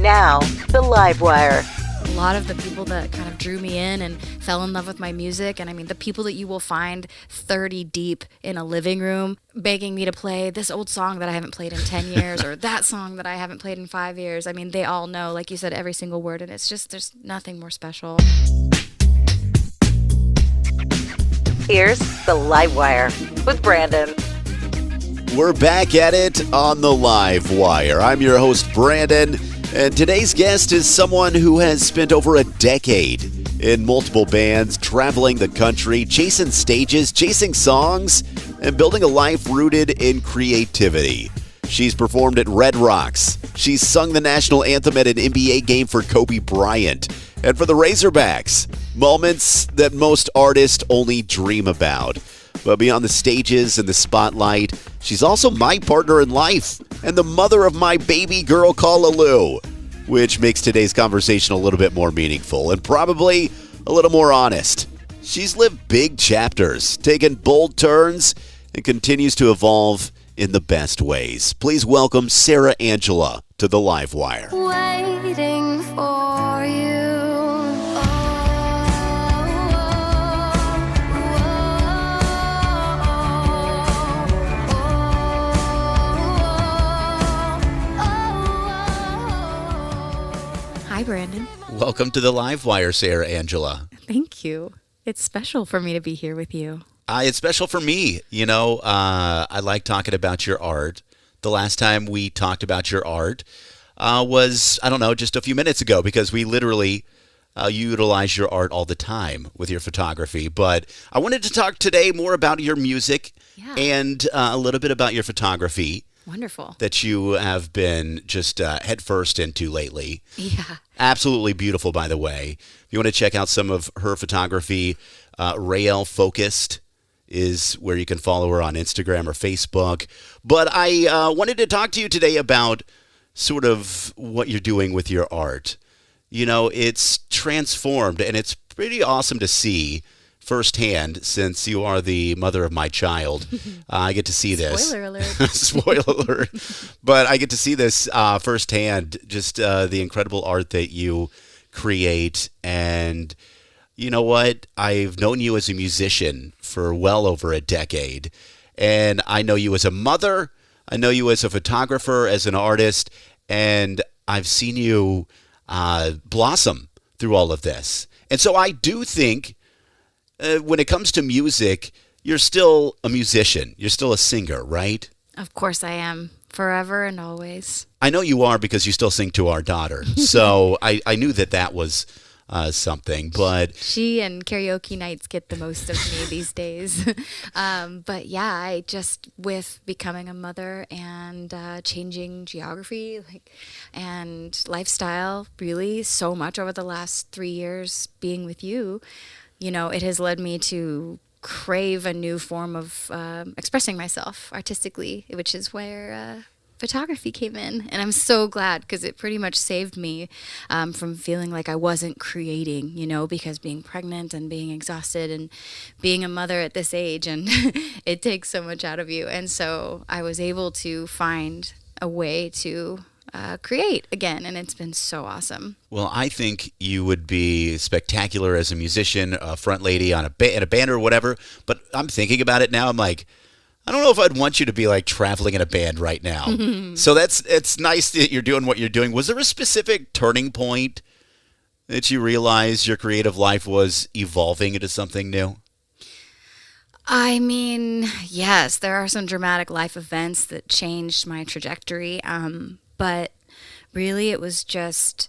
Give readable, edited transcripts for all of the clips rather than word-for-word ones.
Now, the Livewire. A lot of the people that kind of drew me in and fell in love with my music, and I mean the people that you will find 30 deep in a living room begging me to play this old song that I haven't played in 10 years or that song that I haven't played in 5 years. I mean, they all know, like you said, every single word, and it's just, there's nothing more special. Here's the Livewire with Branden. We're back at it on the Livewire. I'm your host, Branden, and today's guest is someone who has spent over a decade in multiple bands, traveling the country, chasing stages, chasing songs, and building a life rooted in creativity. She's performed at Red Rocks. She's sung the national anthem at an NBA game for Kobe Bryant and for the Razorbacks. Moments that most artists only dream about. But beyond the stages and the spotlight, she's also my partner in life and the mother of my baby girl, Kalaloo, which makes today's conversation a little bit more meaningful and probably a little more honest. She's lived big chapters, taken bold turns, and continues to evolve in the best ways. Please welcome Sarah Angela to the Livewire. Waiting for you. Hi, Branden. Welcome to the Livewire, Sarah Angela. Thank you. It's special for me to be here with you. It's special for me. You know, I like talking about your art. The last time we talked about your art was, I don't know, just a few minutes ago, because we literally utilize your art all the time with your photography. But I wanted to talk today more about your music and a little bit about your photography. Wonderful. That you have been just headfirst into lately. Yeah. Absolutely beautiful, by the way. If you want to check out some of her photography, Rael Focused is where you can follow her on Instagram or Facebook. But I wanted to talk to you today about sort of what you're doing with your art. You know, it's transformed, and it's pretty awesome to see firsthand, since you are the mother of my child. I get to see this. Spoiler alert. Spoiler alert. But I get to see this firsthand, just the incredible art that you create. And you know what? I've known you as a musician for well over a decade. And I know you as a mother. I know you as a photographer, as an artist. And I've seen you blossom through all of this. And so I do think when it comes to music, you're still a musician. You're still a singer, right? Of course I am. Forever and always. I know you are, because you still sing to our daughter. So I knew that was something. But She and karaoke nights get the most of me these days. But yeah, I just, with becoming a mother and changing geography and lifestyle, really so much over the last 3 years being with you, you know, it has led me to crave a new form of expressing myself artistically, which is where photography came in. And I'm so glad, because it pretty much saved me from feeling like I wasn't creating, you know, because being pregnant and being exhausted and being a mother at this age, and it takes so much out of you. And so I was able to find a way to create again, and it's been so awesome. well, I think you would be spectacular as a musician, a front lady on in a band or whatever. But I'm thinking about it now. I'm like, I don't know if I'd want you to be like traveling in a band right now. So it's nice that you're doing what you're doing. Was there a specific turning point that you realized your creative life was evolving into something new? I mean, yes, there are some dramatic life events that changed my trajectory. But really, it was just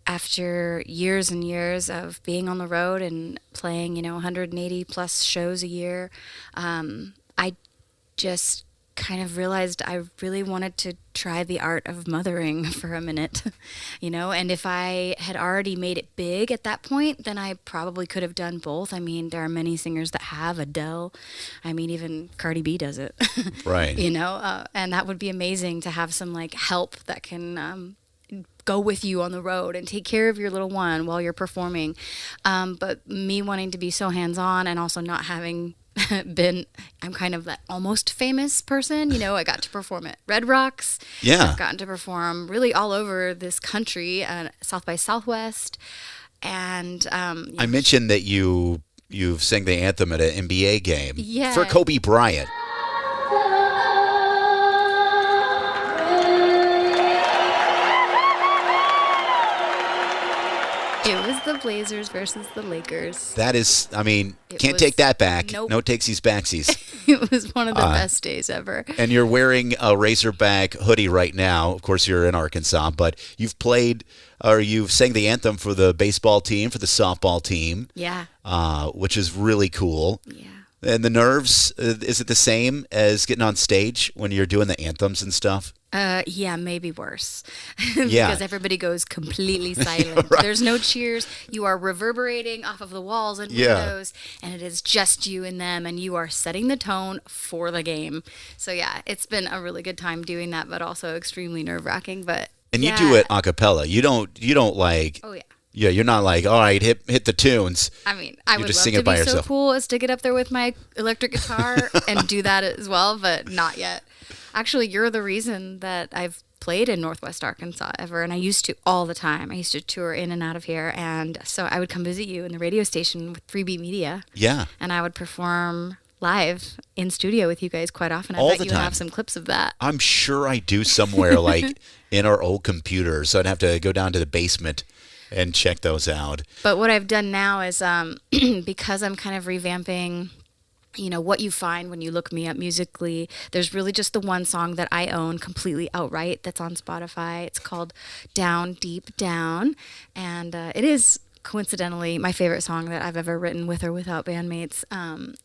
after years and years of being on the road and playing, 180 plus shows a year, I just kind of realized I really wanted to try the art of mothering for a minute, and if I had already made it big at that point, then I probably could have done both. I mean, there are many singers that have. Adele, I mean, even Cardi B does it. Right. And that would be amazing to have some help that can go with you on the road and take care of your little one while you're performing. But me wanting to be so hands-on and also not having I'm kind of that almost famous person. I got to perform at Red Rocks. Yeah. I've gotten to perform really all over this country, South by Southwest. And I mentioned that you've sang the anthem at an NBA game Yeah. for Kobe Bryant. it was the Blazers versus the Lakers. That is, It can't was- take that back. Nope. No takesies backsies. It was one of the best days ever. And you're wearing a Razorback hoodie right now. Of course, you're in Arkansas, but you've sang the anthem for the baseball team, for the softball team, Yeah. which is really cool. Yeah. And the nerves, is it the same as getting on stage when you're doing the anthems and stuff? Yeah, maybe worse. Yeah. Because everybody goes completely silent. Right. There's no cheers. You are reverberating off of the walls and Yeah. windows, and it is just you and them, and you are setting the tone for the game. So yeah, it's been a really good time doing that, but also extremely nerve-wracking. But And you yeah. do it a cappella. You don't like. Oh yeah. Yeah, you're not like, all right, hit the tunes. I would You love just sing to it by be yourself. so cool as to get up there with my electric guitar and do that as well, but not yet. Actually, you're the reason that I've played in Northwest Arkansas ever, and I used to all the time. I used to tour in and out of here, and so I would come visit you in the radio station with 3B Media, Yeah. and I would perform live in studio with you guys quite often. I All bet the you time. have some clips of that. I'm sure I do somewhere like in our old computers. So I'd have to go down to the basement and check those out. But what I've done now is because I'm kind of revamping, what you find when you look me up musically, there's really just the one song that I own completely outright that's on Spotify. It's called Down, Deep Down. And it is coincidentally my favorite song that I've ever written with or without bandmates.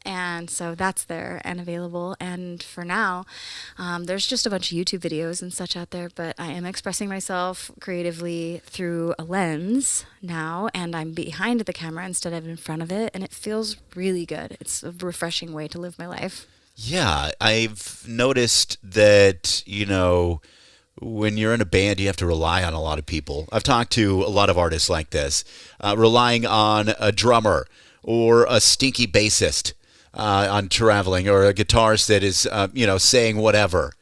And so that's there and available. And for now, there's just a bunch of YouTube videos and such out there, but I am expressing myself creatively through a lens now, and I'm behind the camera instead of in front of it, and it feels really good. It's a refreshing way to live my life. Yeah, I've noticed that, when you're in a band, you have to rely on a lot of people. I've talked to a lot of artists like this, relying on a drummer or a stinky bassist on traveling, or a guitarist that is, saying whatever,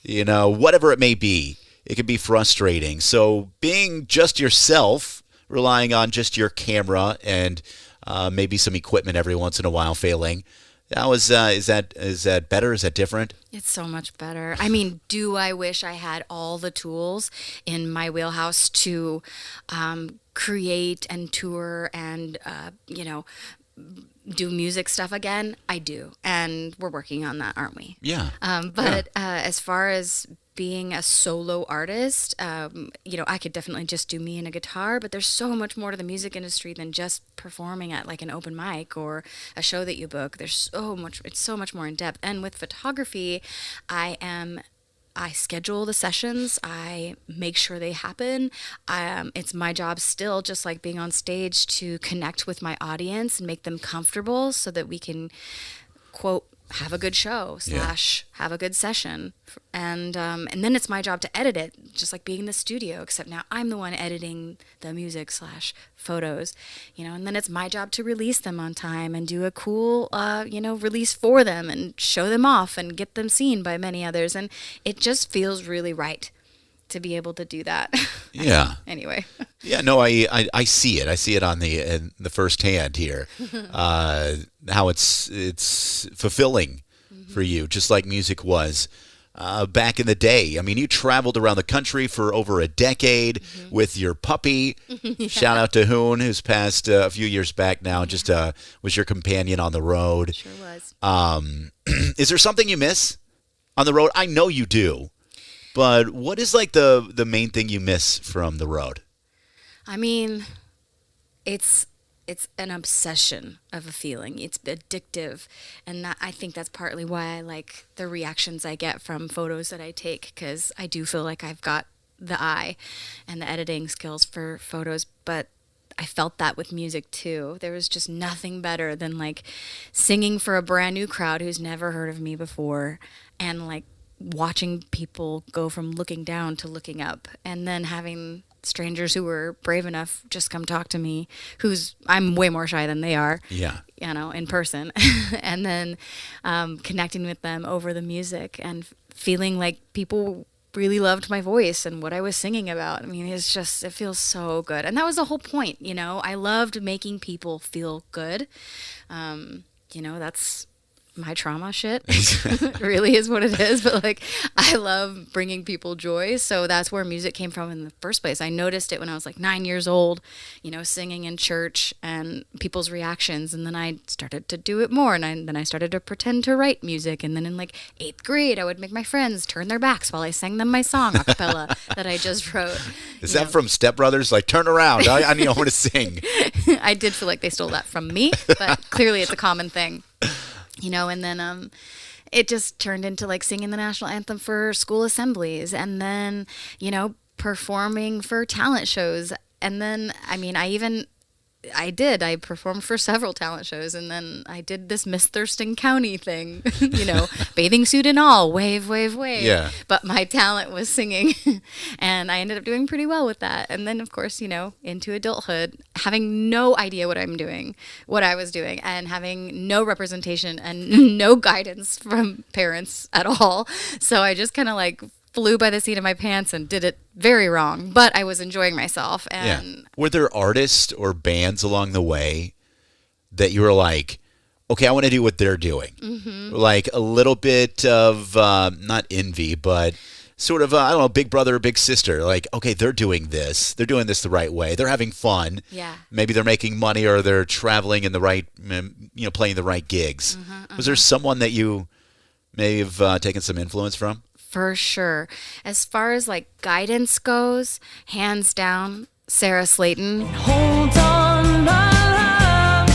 whatever it may be. It can be frustrating. So being just yourself, relying on just your camera and maybe some equipment every once in a while failing. Is that better? Is that different? It's so much better. Do I wish I had all the tools in my wheelhouse to create and tour and, do music stuff again? I do. And we're working on that, aren't we? Yeah. As far as being a solo artist, I could definitely just do me and a guitar, but there's so much more to the music industry than just performing at like an open mic or a show that you book. It's so much more in depth. And with photography, I schedule the sessions. I make sure they happen. It's my job still, just like being on stage, to connect with my audience and make them comfortable so that we can, quote, have a good show / have a good session. And then it's my job to edit it, just like being in the studio, except now I'm the one editing the music / photos, and then it's my job to release them on time and do a cool, release for them and show them off and get them seen by many others. And it just feels really right to be able to do that. Yeah. Anyway. Yeah, no, I see it. I see it on the first hand here. How it's fulfilling for you, just like music was back in the day. You traveled around the country for over a decade with your puppy. Yeah. Shout out to Hoon, who's passed a few years back now. Just was your companion on the road. Sure was. Is there something you miss on the road? I know you do. But what is like the main thing you miss from the road? It's an obsession of a feeling. It's addictive, and I think that's partly why I like the reactions I get from photos that I take, because I do feel like I've got the eye and the editing skills for photos, but I felt that with music too. There was just nothing better than like singing for a brand new crowd who's never heard of me before, and like watching people go from looking down to looking up, and then having strangers who were brave enough just come talk to me, I'm way more shy than they are. Yeah. In person. And then connecting with them over the music and feeling like people really loved my voice and what I was singing about. I mean, it feels so good. And that was the whole point, I loved making people feel good. That's my trauma shit. Really is what it is. But like, I love bringing people joy. So that's where music came from in the first place. I noticed it when I was like 9 years old, singing in church and people's reactions. And then I started to do it more. And then I started to pretend to write music. And then in like 8th grade, I would make my friends turn their backs while I sang them my song a cappella that I just wrote. Is that from Step Brothers? Like, turn around. I want to sing. I did feel like they stole that from me, but clearly it's a common thing. And then it just turned into like singing the national anthem for school assemblies and then, performing for talent shows. And then, I performed for several talent shows, and then I did this Miss Thurston County thing, bathing suit and all, wave, wave, wave. Yeah. But my talent was singing, and I ended up doing pretty well with that. And then, of course, into adulthood, having no idea what I was doing, and having no representation and no guidance from parents at all. So I just kind of like flew by the seat of my pants and did it very wrong, but I was enjoying myself. And Were there artists or bands along the way that you were like, okay, I want to do what they're doing? Mm-hmm. Like a little bit of, not envy, but sort of, I don't know, big brother or big sister. Like, okay, they're doing this. They're doing this the right way. They're having fun. Yeah. Maybe they're making money or they're traveling in the right, playing the right gigs. Mm-hmm, Was there someone that you may have taken some influence from? For sure. As far as like guidance goes, hands down, Sarah Slayton. Hold on, my love.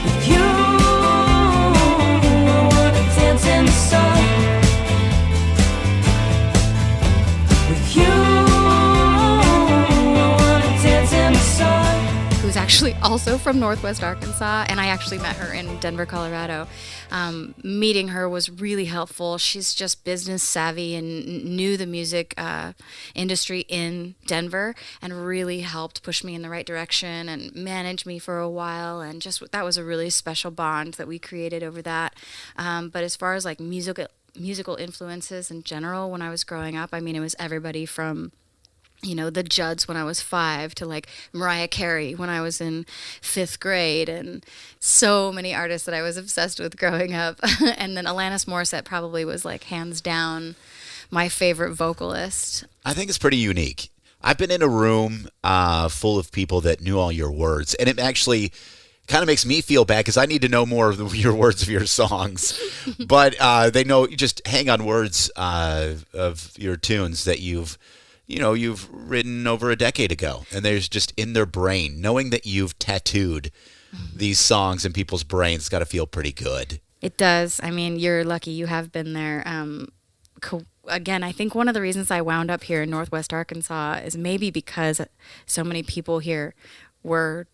With you, I wanna dance in the sun. With you, I wanna dance in the sun. Who's actually also from Northwest Arkansas, and I actually met her in Denver, Colorado. Meeting her was really helpful. She's just business savvy and knew the music industry in Denver, and really helped push me in the right direction and manage me for a while. And just that was a really special bond that we created over that. But as far as like musical influences in general, when I was growing up, it was everybody from the Judds when I was 5 to like Mariah Carey when I was in 5th grade, and so many artists that I was obsessed with growing up. And then Alanis Morissette probably was like hands down my favorite vocalist. I think it's pretty unique. I've been in a room full of people that knew all your words, and it actually kind of makes me feel bad because I need to know more of your words of your songs. But they know, just hang on words of your tunes that you've written over a decade ago, and there's just in their brain. Knowing that you've tattooed these songs in people's brains got to feel pretty good. It does. You're lucky you have been there. Again, I think one of the reasons I wound up here in Northwest Arkansas is maybe because so many people here were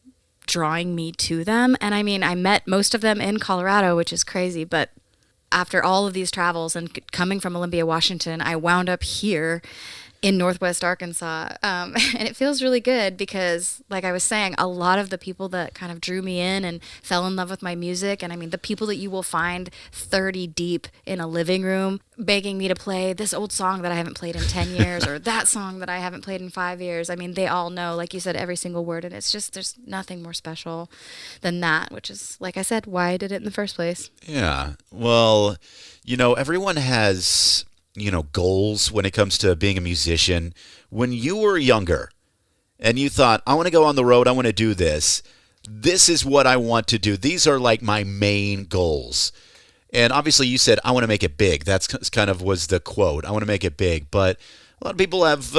drawing me to them. And I met most of them in Colorado, which is crazy, but after all of these travels and coming from Olympia, Washington, I wound up here in Northwest Arkansas. And it feels really good because, like I was saying, a lot of the people that kind of drew me in and fell in love with my music, and the people that you will find 30 deep in a living room begging me to play this old song that I haven't played in 10 years or that song that I haven't played in 5 years. They all know, like you said, every single word, and it's just, there's nothing more special than that, which is, like I said, why I did it in the first place. Yeah. Well, everyone has goals when it comes to being a musician. When you were younger and you thought, I want to go on the road, I want to do this. This is what I want to do. These are like my main goals. And obviously you said, I want to make it big. That's kind of was the quote. I want to make it big. But a lot of people have,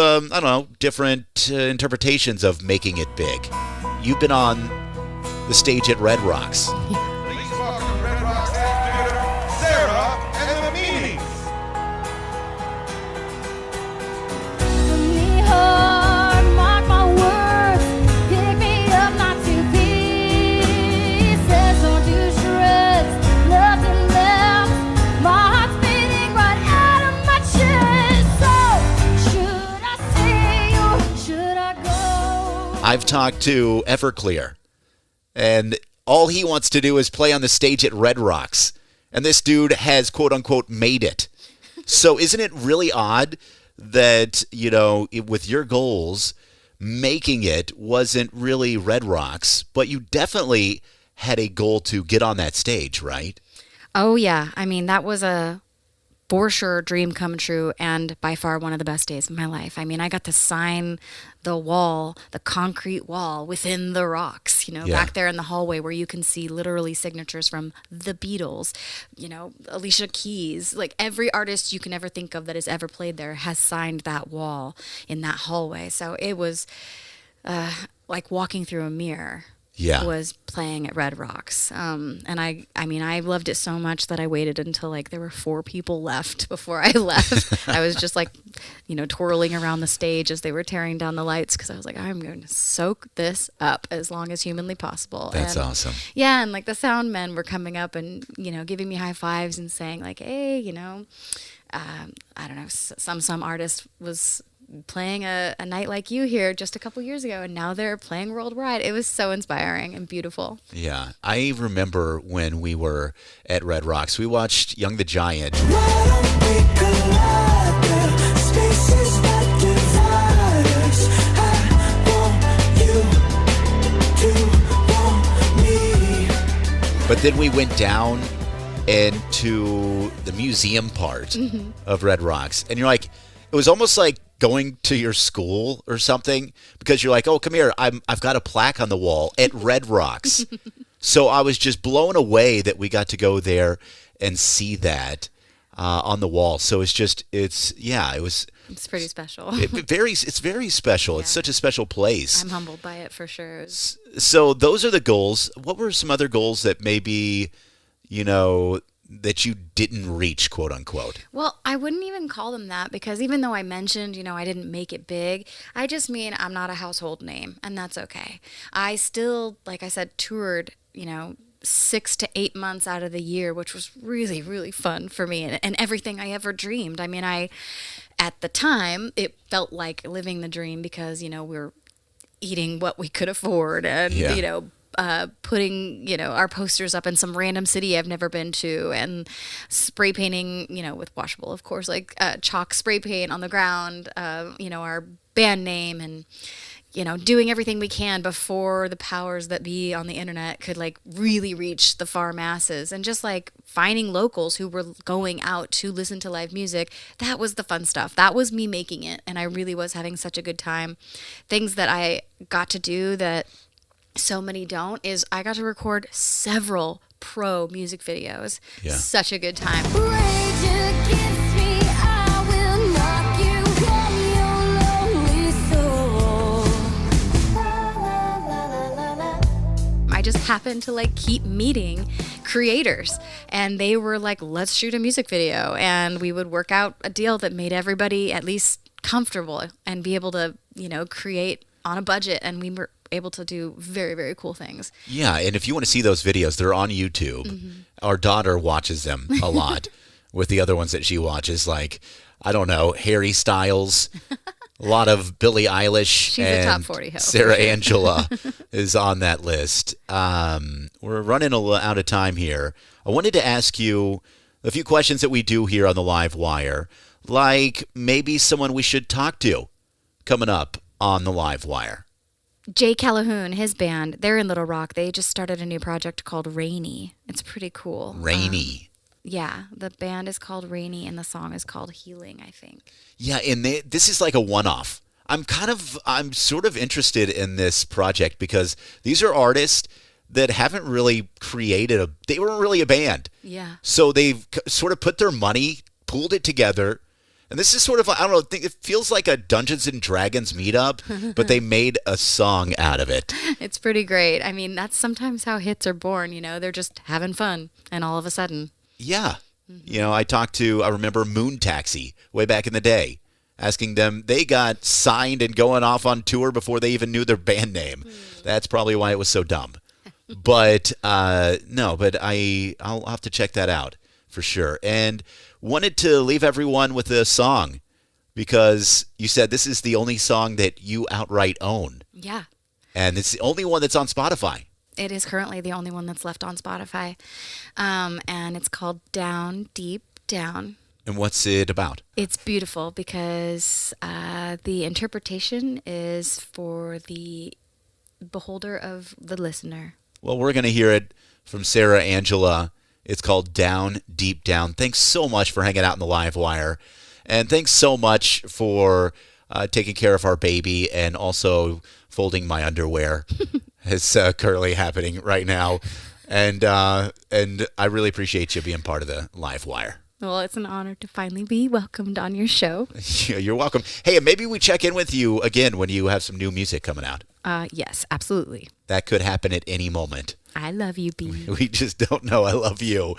different interpretations of making it big. You've been on the stage at Red Rocks. Please welcome Red Rocks Theater, Sarah and the Meanies. Mark my words, pick me up, not to pieces or to shreds, nothing left. My heart's beating right out of my chest. So should I stay or should I've talked to Everclear, and all he wants to do is play on the stage at Red Rocks. And this dude has, quote unquote, made it. So isn't it really odd that, with your goals, making it wasn't really Red Rocks, but you definitely had a goal to get on that stage, right? Oh, yeah. I mean, that was a for sure dream come true and by far one of the best days of my life. I mean, I got to sign the wall, the concrete wall within the rocks, back there in the hallway where you can see literally signatures from the Beatles, Alicia Keys, like every artist you can ever think of that has ever played there has signed that wall in that hallway. So it was like walking through a mirror. Was playing at Red Rocks. And I loved it so much that I waited until like there were 4 people left before I left. I was just like, twirling around the stage as they were tearing down the lights because I was like, I'm going to soak this up as long as humanly possible. That's awesome. Yeah, and like the sound men were coming up and, giving me high fives and saying like, hey, I don't know, some artist was playing a night like you here just a couple years ago, and now they're playing worldwide. It was so inspiring and beautiful. Yeah, I remember when we were at Red Rocks, we watched Young the Giant. But then we went down into the museum part of Red Rocks, and you're like, it was almost like going to your school or something, because you're like, oh, come here, I've got a plaque on the wall at Red Rocks. So I was just blown away that we got to go there and see that on the wall. So it's pretty special. It's very special. Yeah. It's such a special place. I'm humbled by it for sure. So those are the goals. What were some other goals that maybe, that you didn't reach, quote unquote? Well, I wouldn't even call them that, because even though I mentioned, I didn't make it big, I just mean I'm not a household name, and that's okay. I still, like I said, toured, 6 to 8 months out of the year, which was really, really fun for me, and everything I ever dreamed. I mean, at the time, it felt like living the dream because, we were eating what we could afford and, putting, our posters up in some random city I've never been to, and spray painting, with washable, of course, like chalk spray paint on the ground, our band name, and, doing everything we can before the powers that be on the internet could like really reach the far masses, and just like finding locals who were going out to listen to live music. That was the fun stuff. That was me making it. And I really was having such a good time. Things that I got to do that so many don't is I got to record several pro music videos. Yeah. Such a good time. Rage against me, I will knock you from your lonely soul. La, la, la, la, la. I just happened to like keep meeting creators, and they were like, let's shoot a music video, and we would work out a deal that made everybody at least comfortable and be able to, create on a budget, and we were able to do very, very cool things. Yeah, and if you want to see those videos, they're on YouTube. Mm-hmm. Our daughter watches them a lot with the other ones that she watches, like, I don't know, Harry Styles, a lot of Billie Eilish. She's and a top 40 hoe. Sarah Angela is on that list. We're running out of time here. I wanted to ask you a few questions that we do here on the Live Wire, like maybe someone we should talk to coming up on the Live Wire. Jay Calhoun, his band, they're in Little Rock. They just started a new project called Rainy. It's pretty cool. Rainy. Yeah, the band is called Rainy, and the song is called Healing, I think. Yeah, and this is like a one-off. I'm sort of interested in this project because these are artists that haven't really they weren't really a band. Yeah. So they've sort of put their money, pooled it together. And this is sort of, I don't know, it feels like a Dungeons and Dragons meetup, but they made a song out of it. It's pretty great. I mean, that's sometimes how hits are born, they're just having fun, and all of a sudden. Yeah. Mm-hmm. I remember Moon Taxi way back in the day, asking them, they got signed and going off on tour before they even knew their band name. That's probably why it was so dumb. But I'll have to check that out for sure. And wanted to leave everyone with a song because you said this is the only song that you outright own. Yeah. And it's the only one that's on Spotify. It is currently the only one that's left on Spotify. And it's called Down, Deep Down. And what's it about? It's beautiful because the interpretation is for the beholder of the listener. Well, we're going to hear it from Sarah Angela. It's called Down, Deep Down. Thanks so much for hanging out in the Livewire. And thanks so much for taking care of our baby and also folding my underwear. It's currently happening right now. And I really appreciate you being part of the Livewire. Well, it's an honor to finally be welcomed on your show. You're welcome. Hey, and maybe we check in with you again when you have some new music coming out. Yes, absolutely. That could happen at any moment. I love you, B. We just don't know. I love you.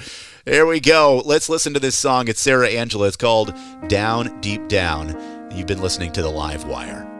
Here we go. Let's listen to this song. It's Sarah Angela. It's called Down, Deep Down. You've been listening to The Livewire.